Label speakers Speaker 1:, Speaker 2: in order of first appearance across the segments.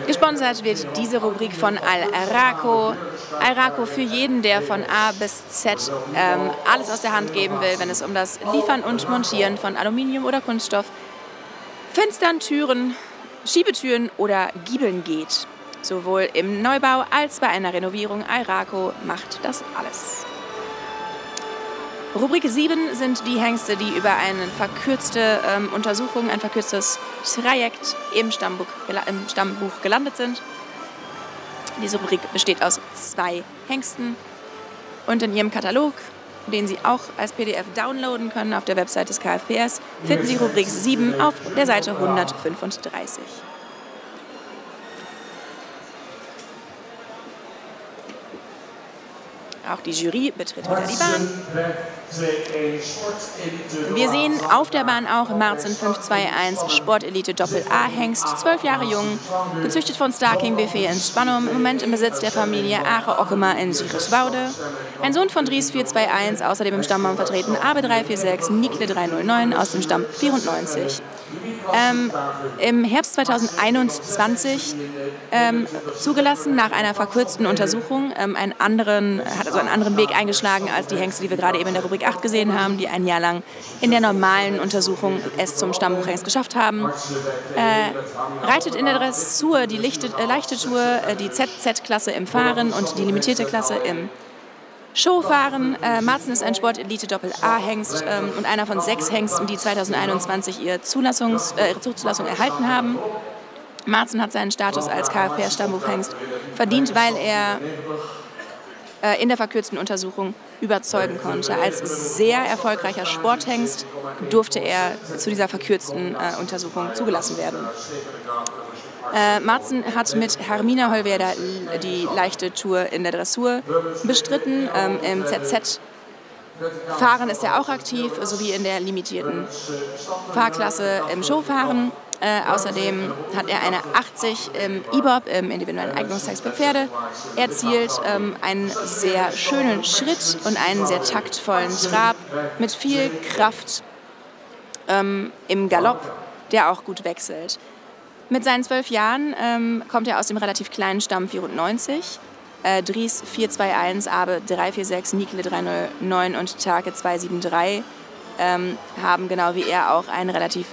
Speaker 1: Gesponsert wird diese Rubrik von Al-Arako. Al-Arako für jeden, der von A bis Z alles aus der Hand geben will, wenn es um das Liefern und Montieren von Aluminium oder Kunststoff, Fenstern, Türen, Schiebetüren oder Giebeln geht. Sowohl im Neubau als bei einer Renovierung. Al-Arako macht das alles. Rubrik 7 sind die Hengste, die über eine verkürzte Untersuchung, ein verkürztes Trajekt im Stammbuch gelandet sind. Diese Rubrik besteht aus 2 Hengsten und in ihrem Katalog, den Sie auch als PDF downloaden können auf der Website des KfPS, finden Sie Rubrik 7 auf der Seite 135. Auch die Jury betritt wieder die Bahn. Wir sehen auf der Bahn auch Marzen 521 Sportelite Doppel A Hengst, 12 Jahre jung, gezüchtet von Starking Buffet in Spannum, im Moment im Besitz der Familie Ache-Ockema in Siegerswoude. Ein Sohn von Dries 421, außerdem im Stammbaum vertreten Abe 346, Nikle 309 aus dem Stamm 94. Im Herbst 2021 zugelassen nach einer verkürzten Untersuchung, hat einen anderen Weg eingeschlagen als die Hengste, die wir gerade eben in der Rubrik 8 gesehen haben, die ein Jahr lang in der normalen Untersuchung es zum Stammbuchhengst geschafft haben. Reitet in der Dressur die leichte Tour, die ZZ-Klasse im Fahren und die limitierte Klasse im Showfahren. Marzen ist ein Sportelite Doppel-A-Hengst und einer von 6 Hengsten, die 2021 ihre Zulassung erhalten haben. Marzen hat seinen Status als KfPS-Stammbuchhengst verdient, weil er in der verkürzten Untersuchung überzeugen konnte. Als sehr erfolgreicher Sporthengst durfte er zu dieser verkürzten Untersuchung zugelassen werden. Marzen hat mit Hermina Holwerda die leichte Tour in der Dressur bestritten. Im ZZ-Fahren ist er auch aktiv, sowie in der limitierten Fahrklasse im Showfahren. Außerdem hat er eine 80 im IBOB, im individuellen Eignungstext für Pferde, erzielt, einen sehr schönen Schritt und einen sehr taktvollen Trab mit viel Kraft im Galopp, der auch gut wechselt. Mit seinen 12 Jahren kommt er aus dem relativ kleinen Stamm 94. Dries 421, Abe 346, Nikle 309 und Take 273 haben genau wie er auch einen relativ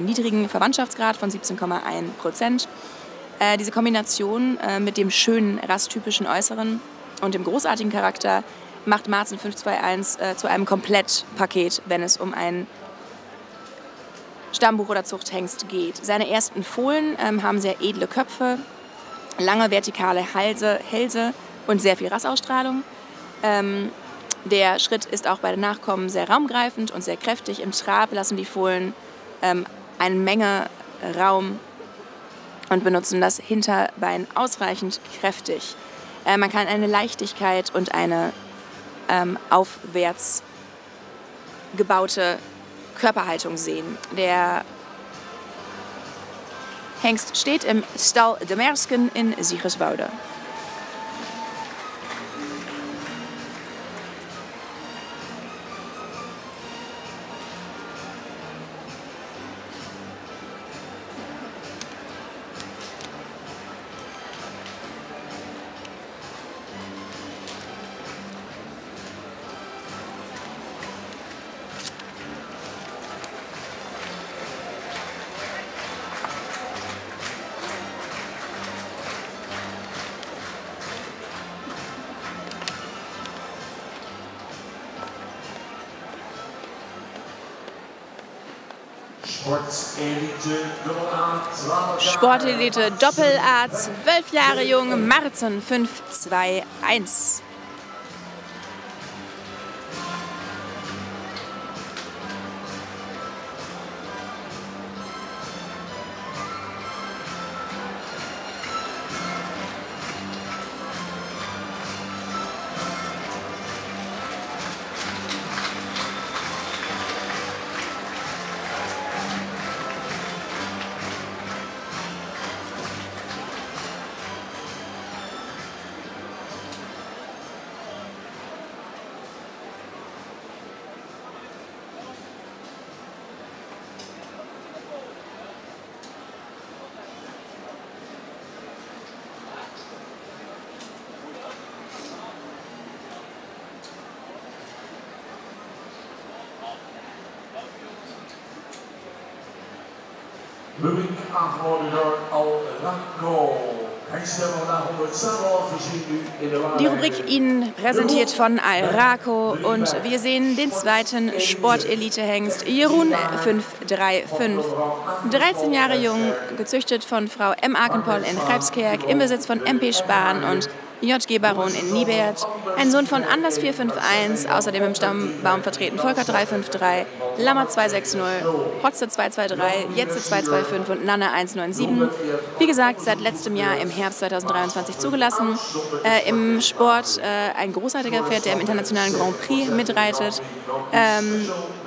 Speaker 1: niedrigen Verwandtschaftsgrad von 17,1%. Diese Kombination mit dem schönen, rasttypischen Äußeren und dem großartigen Charakter macht Marzen 521 zu einem Komplettpaket, wenn es um einen Stammbuch- oder Zuchthengst geht. Seine ersten Fohlen haben sehr edle Köpfe, lange vertikale Hälse und sehr viel Rassausstrahlung. Der Schritt ist auch bei den Nachkommen sehr raumgreifend und sehr kräftig. Im Trab lassen die Fohlen eine Menge Raum und benutzen das Hinterbein ausreichend kräftig. Man kann eine Leichtigkeit und eine aufwärts gebaute Körperhaltung sehen. Der Hengst steht im Stal de Mersken in Siegerswoude. Sportelite Doppel A, 12 Jahre jung, Marzen 521.
Speaker 2: Publiek aangeboden door Al-Raqo. Hengstel vandaag 100 Samuel, gezien nu in de waarheid.
Speaker 1: Die Rubrik Ihnen präsentiert von Al-Raqo und wir sehen den zweiten Sportelite-Hengst Jeroen 535. 13 Jahre jung, gezüchtet von Frau M. Akenpol in Grijpskerk, im Besitz von MP Spahn und JG Baron in Niebert, ein Sohn von Anders 451, außerdem im Stammbaum vertreten Volker 353, Lammer 260, Hotze 223, Jetze 225 und Nanne 197. Wie gesagt, seit letztem Jahr im Herbst 2023 zugelassen. Im Sport ein großartiger Pferd, der im internationalen Grand Prix mitreitet.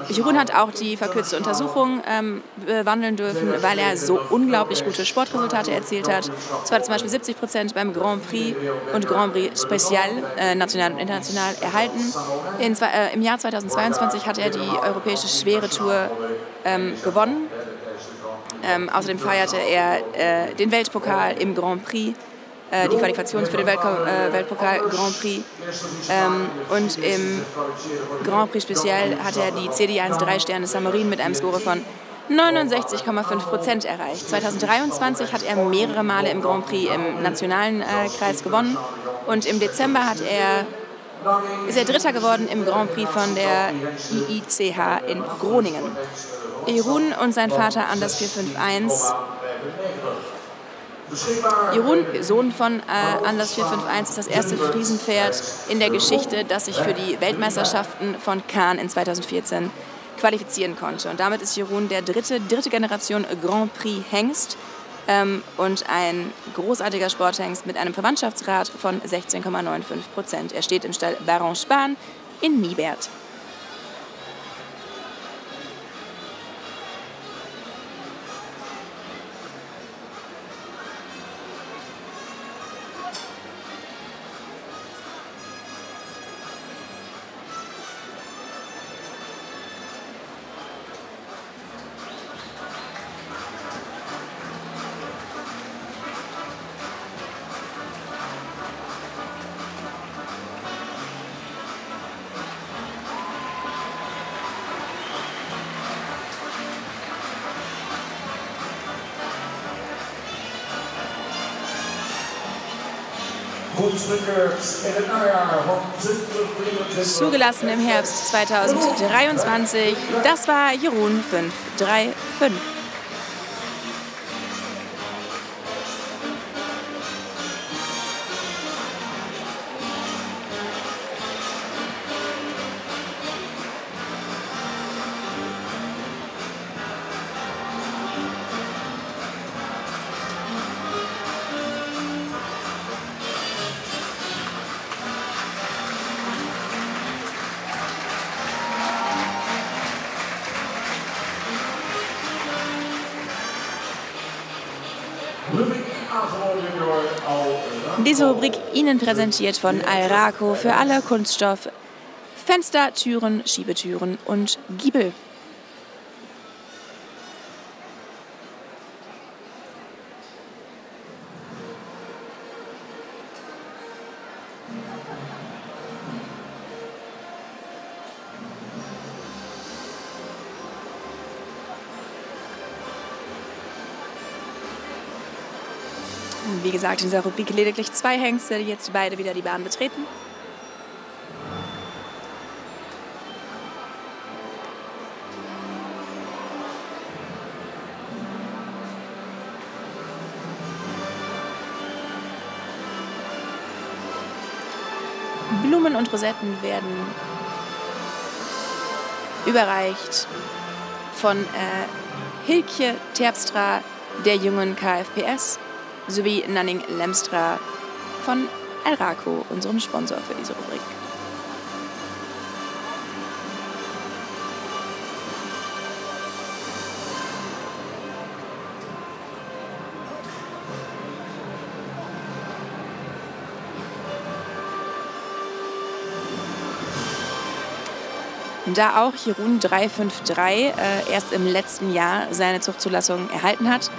Speaker 1: Jeroen hat auch die verkürzte Untersuchung bewandeln dürfen, weil er so unglaublich gute Sportresultate erzielt hat. Es war zum Beispiel 70% beim Grand Prix und Grand Prix Special, national und international, erhalten. Im Jahr 2022 hat er die europäische Schwere Tour gewonnen. Außerdem feierte er den Weltpokal im Grand Prix, die Qualifikation für den Weltpokal Grand Prix. Und im Grand Prix Special hat er die CD1 3-Sterne Samarin mit einem Score von 69,5% erreicht. 2023 hat er mehrere Male im Grand Prix im nationalen Kreis gewonnen und im Dezember ist er Dritter geworden im Grand Prix von der IICH in Groningen. Jeroen und sein Vater Anders 451. Jeroen, Sohn von Anders 451, ist das erste Friesenpferd in der Geschichte, das sich für die Weltmeisterschaften von Cannes in 2014 qualifizieren konnte. Und damit ist Jeroen der dritte Generation Grand Prix Hengst und ein großartiger Sporthengst mit einem Verwandtschaftsrat von 16,95%. Er steht im Stall Baron Spahn in Niebert. Zugelassen im Herbst 2023, das war Jeroen 535. Diese Rubrik Ihnen präsentiert von Al-Raqo für alle Kunststoff, Fenster, Türen, Schiebetüren und Giebel. Wie gesagt, in dieser Rubrik lediglich 2 Hengste, die jetzt beide wieder die Bahn betreten. Blumen und Rosetten werden überreicht von Hilkje Terpstra der jungen KFPS sowie Nanning Lemstra von Al-Raqo, unserem Sponsor für diese Rubrik. Da auch Jeroen 353 erst im letzten Jahr seine Zuchtzulassung erhalten hat,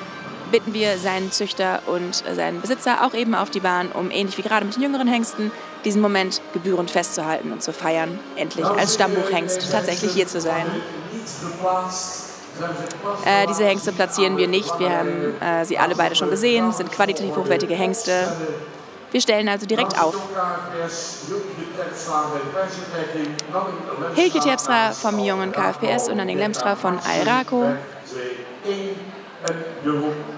Speaker 1: bitten wir seinen Züchter und seinen Besitzer auch eben auf die Bahn, um ähnlich wie gerade mit den jüngeren Hengsten diesen Moment gebührend festzuhalten und zu feiern, endlich als Stammbuchhengst tatsächlich hier zu sein. Diese Hengste platzieren wir nicht. Wir haben sie alle beide schon gesehen, sind qualitativ hochwertige Hengste. Wir stellen also direkt auf. Hilke Terpstra vom jungen KFPS und Nanning Lemstra von Airaco.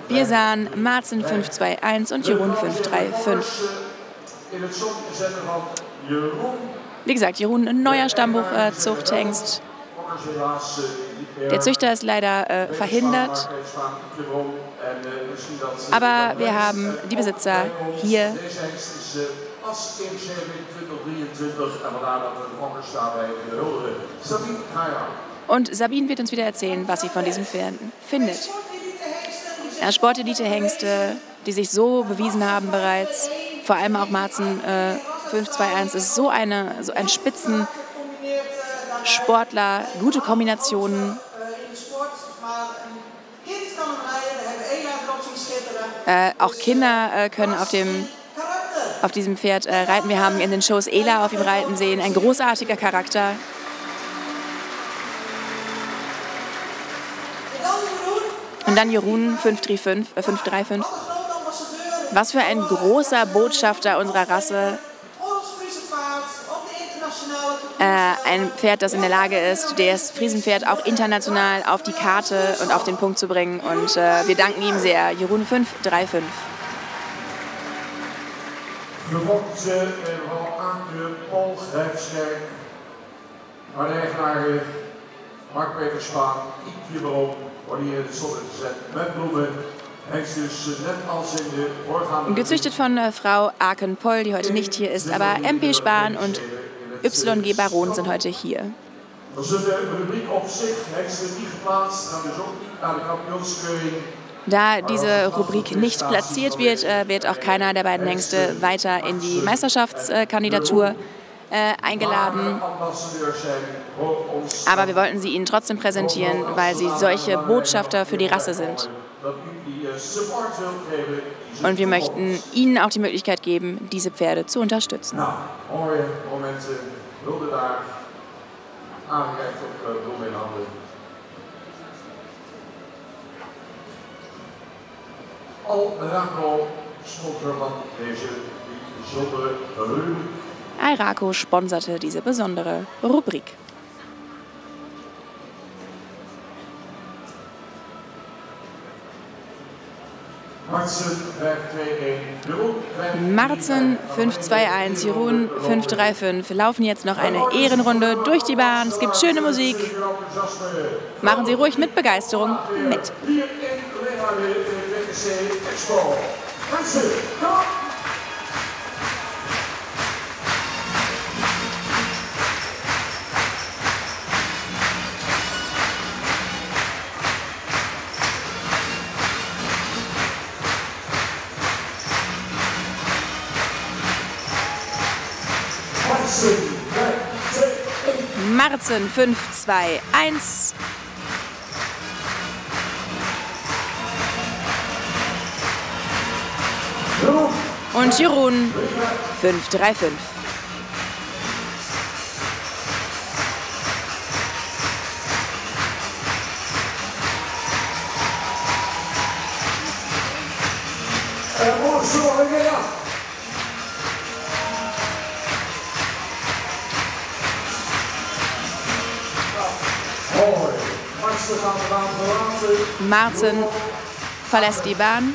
Speaker 1: Wir sahen Marzen 5-2-1 und Jeroen 5-3-5. Wie gesagt, Jeroen ein neuer Stammbuchzuchthengst. Der Züchter ist leider verhindert. Aber wir haben die Besitzer hier. Und Sabine wird uns wieder erzählen, was sie von diesen Pferden findet. Sportelite-Hengste, die sich so bewiesen haben bereits. Vor allem auch Marzen 5-2-1 ist so ein Spitzensportler, gute Kombinationen. Auch Kinder können auf diesem Pferd reiten. Wir haben in den Shows Ela auf ihm reiten sehen, ein großartiger Charakter. Und dann Jeroen 5-3-5. Was für ein großer Botschafter unserer Rasse. Ein Pferd, das in der Lage ist, das Friesenpferd auch international auf die Karte und auf den Punkt zu bringen. Und wir danken ihm sehr. Jeroen 5-3-5.
Speaker 2: Mark-Peter Spaan, hier waarom worden hier in de zon gezet met bloemen.
Speaker 1: Gezüchtet von Frau Aken-Poll, die heute nicht hier ist, aber MP Spaan und YG Baron sind heute hier.
Speaker 2: Dat is een rubriek op zich, hengsten niet geplaatst, gaan dus ook niet naar de kampioenskeuring.
Speaker 1: Da diese Rubrik nicht platziert wird, wird auch keiner der beiden Hengste weiter in die Meisterschaftskandidatur eingeladen. Aber wir wollten sie Ihnen trotzdem präsentieren, weil sie solche Botschafter für die Rasse sind. Und wir möchten Ihnen auch die Möglichkeit geben, diese Pferde zu unterstützen. Airaco sponserte diese besondere Rubrik. Marzen 5-2-1, Jeroen 5-3-5 laufen jetzt noch eine Ehrenrunde durch die Bahn. Es gibt schöne Musik. Machen Sie ruhig mit Begeisterung mit. Marzen 5-2-1. Und Jeroen 5-3-5. Marzen verlässt die Bahn.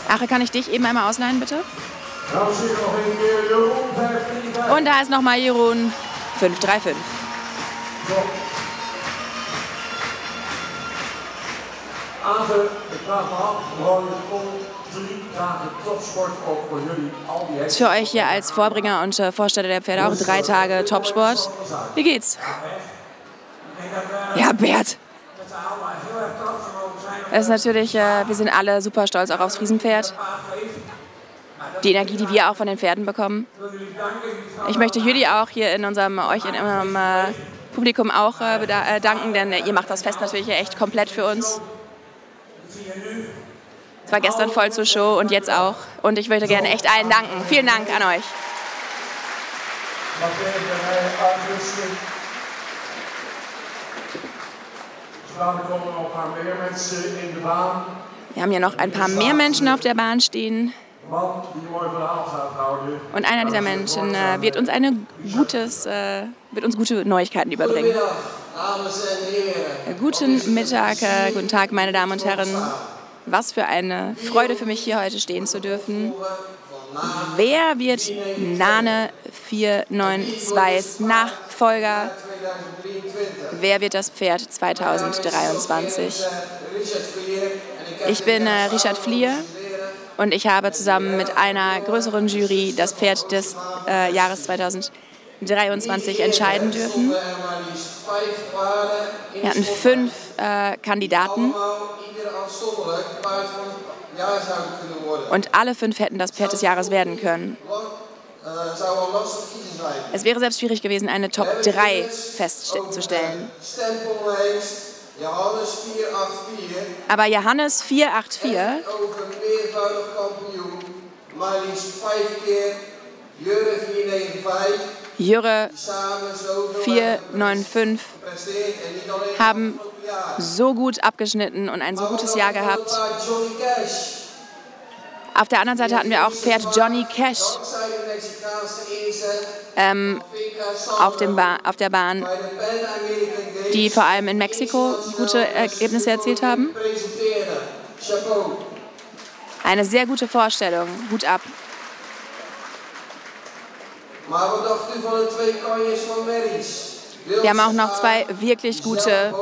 Speaker 1: Ache, kann ich dich eben einmal ausleihen, bitte? Und da ist nochmal Jeroen 5-3-5. Das ist für euch hier als Vorbringer und Vorsteller der Pferde auch 3 Tage Topsport. Wie geht's? Ja, Bert. Es ist natürlich, wir sind alle super stolz auch aufs Friesenpferd. Die Energie, die wir auch von den Pferden bekommen. Ich möchte Jüli auch hier in unserem Publikum auch danken, denn ihr macht das Fest natürlich echt komplett für uns. Es war gestern voll zur Show und jetzt auch. Und ich möchte gerne echt allen danken. Vielen Dank an euch.
Speaker 2: Later komen nog een paar meer mensen in de baan.
Speaker 1: Wir haben hier noch ein paar mehr Menschen auf der Bahn stehen.
Speaker 2: Man die een mooi verhaal gaat houden.
Speaker 1: Und einer dieser Menschen wird uns gute Neuigkeiten überbringen. Guten Mittag, guten Tag, meine Damen und Herren. Was für eine Freude für mich, hier heute stehen zu dürfen. Wer wird Nane 492's Nachfolger? Wer wird das Pferd 2023? Ich bin Richard Vlier und ich habe zusammen mit einer größeren Jury das Pferd des Jahres 2023 entscheiden dürfen. Wir hatten 5 Kandidaten und alle 5 hätten das Pferd des Jahres werden können. Es wäre selbst schwierig gewesen, eine Top 3 festzustellen. Aber Johannes 484, Jurre 495 haben so gut abgeschnitten und ein so gutes Jahr gehabt. Auf der anderen Seite hatten wir auch Pferd Johnny Cash auf der Bahn, die vor allem in Mexiko gute Ergebnisse erzielt haben. Eine sehr gute Vorstellung. Hut ab. Wir haben auch noch 2 wirklich gute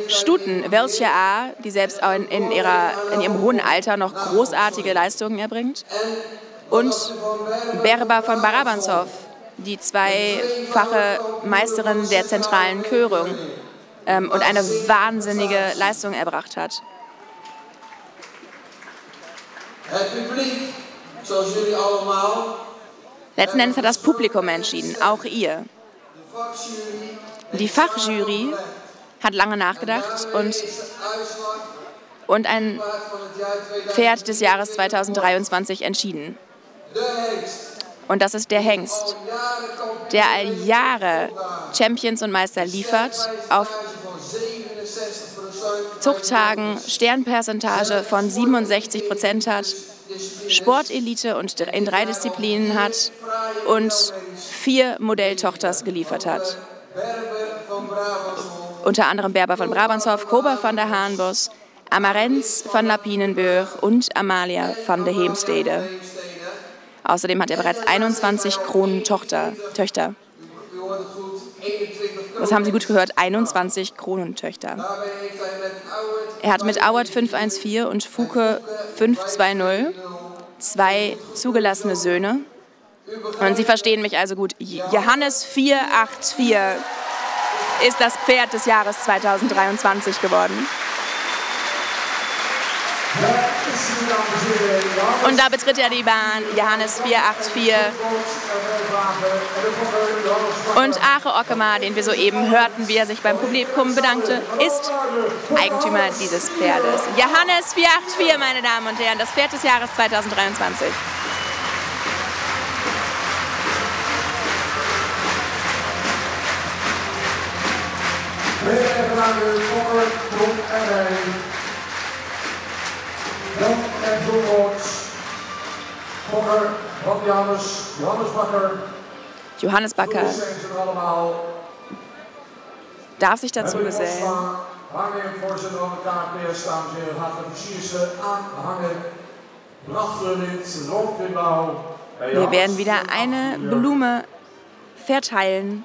Speaker 1: Stuten. Welche A, die selbst in ihrem hohen Alter noch großartige Leistungen erbringt. Und Berba von Barabanzow, die 2-fache Meisterin der zentralen Körung und eine wahnsinnige Leistung erbracht hat. Letzten Endes hat das Publikum entschieden, auch ihr. Die Fachjury hat lange nachgedacht und ein Pferd des Jahres 2023 entschieden. Und das ist der Hengst, der all Jahre Champions und Meister liefert, auf Zuchttagen Sternpercentage von 67% hat, Sportelite und in 3 Disziplinen hat und 4 Modelltochters geliefert hat. Unter anderem Berba von Brabantsow, Koba van der Haanbos, Amarens van Lapinenburg und Amalia van der Heemstede. Außerdem hat er bereits 21 Kronentöchter. Das haben Sie gut gehört, 21 Kronentöchter. Er hat mit Auert 514 und Fuke 520 2 zugelassene Söhne. Und Sie verstehen mich also gut. Johannes 484 ist das Pferd des Jahres 2023 geworden. Und da betritt er die Bahn, Johannes 484. Und Ache Ockemar, den wir soeben hörten, wie er sich beim Publikum bedankte, ist Eigentümer dieses Pferdes. Johannes 484, meine Damen und Herren, das Pferd des Jahres 2023. Johannes Bakker darf sich dazu gesellen. Wir werden wieder eine Blume verteilen.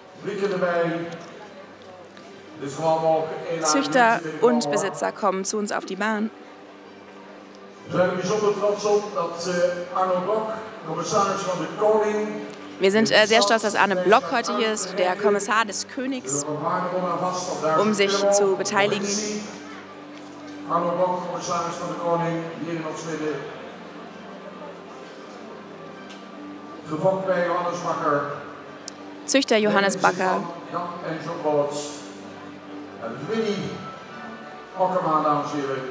Speaker 1: Züchter und Besitzer kommen zu uns auf die Bahn. Wir sind sehr stolz, dass Arne Block heute hier ist, der Kommissar des Königs, um sich zu beteiligen. Arno Block, commissaris van de Koning, hier in ons midden. Gevolgd bij Johannes Bakker. Züchter Johannes Bakker. Jan en John Boots. En Winnie Ockemar, dames en heren,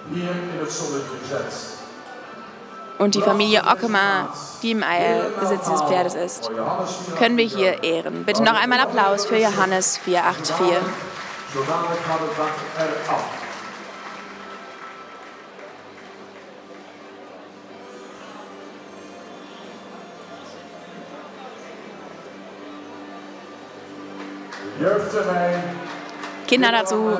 Speaker 1: hier in het zonnetje gezet. Und die Familie Ockemar, die im Besitz dieses Pferdes ist, können wir hier ehren. Bitte noch einmal Applaus für Johannes 484.
Speaker 2: Zo dadelijk gaat het dak eraf. Jeugd erbij.
Speaker 1: Kinder dazu.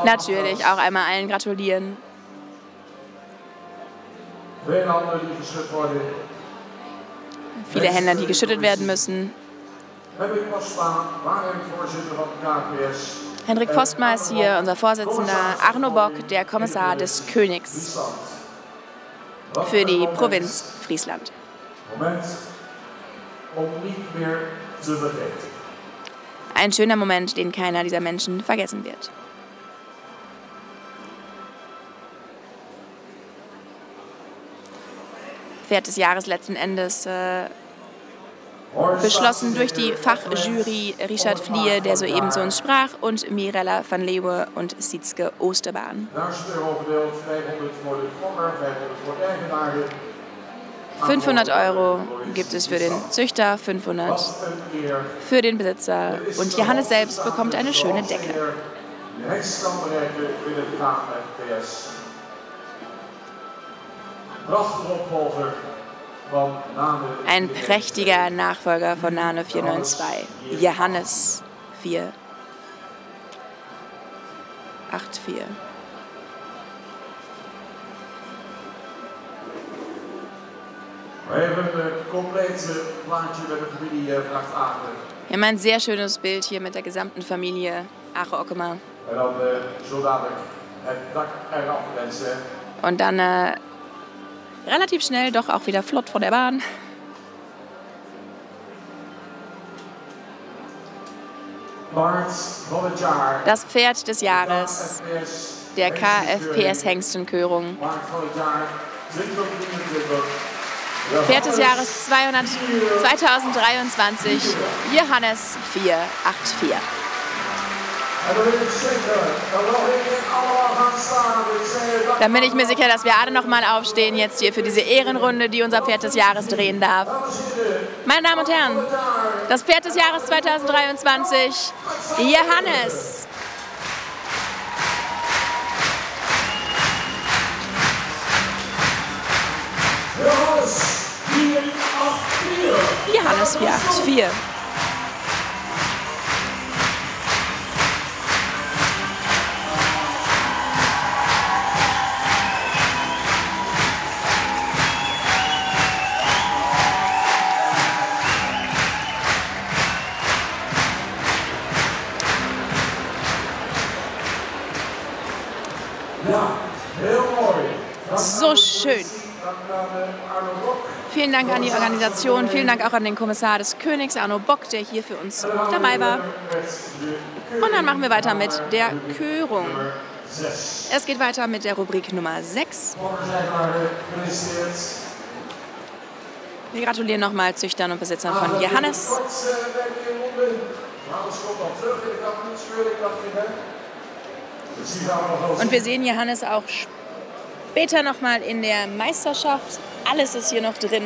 Speaker 1: Natürlich auch einmal allen gratulieren. Viele Händler, die geschüttet werden müssen. Hendrik Postma ist hier, unser Vorsitzender. Arno Bock, der Kommissar des Königs für die Provinz Friesland. Ein schöner Moment, den keiner dieser Menschen vergessen wird. Pferd des Jahres letzten Endes beschlossen durch die Fachjury Richard Vlier, der soeben zu uns sprach, und Mirella van Leeuwen und Sietske Oosterbaan. 500 € gibt es für den Züchter, 500 für den Besitzer und Johannes selbst bekommt eine schöne Decke. Ein prächtiger Nachfolger von Nane 492, Johannes 484. Wir haben ein sehr schönes Bild hier mit der gesamten Familie Ache Ockema. Und dann relativ schnell doch auch wieder flott von der Bahn. Das Pferd des Jahres der KFPS Hengstenkörung. Pferd des Jahres 2023, Johannes 484. Dann bin ich mir sicher, dass wir alle noch mal aufstehen jetzt hier für diese Ehrenrunde, die unser Pferd des Jahres drehen darf. Meine Damen und Herren, das Pferd des Jahres 2023, Johannes. Johannes 484. So schön. Vielen Dank an die Organisation, vielen Dank auch an den Kommissar des Königs, Arno Bock, der hier für uns dabei war. Und dann machen wir weiter mit der Körung. Es geht weiter mit der Rubrik Nummer 6. Wir gratulieren nochmal Züchtern und Besitzern von Johannes. Und wir sehen Johannes auch später nochmal in der Meisterschaft. Alles ist hier noch drin.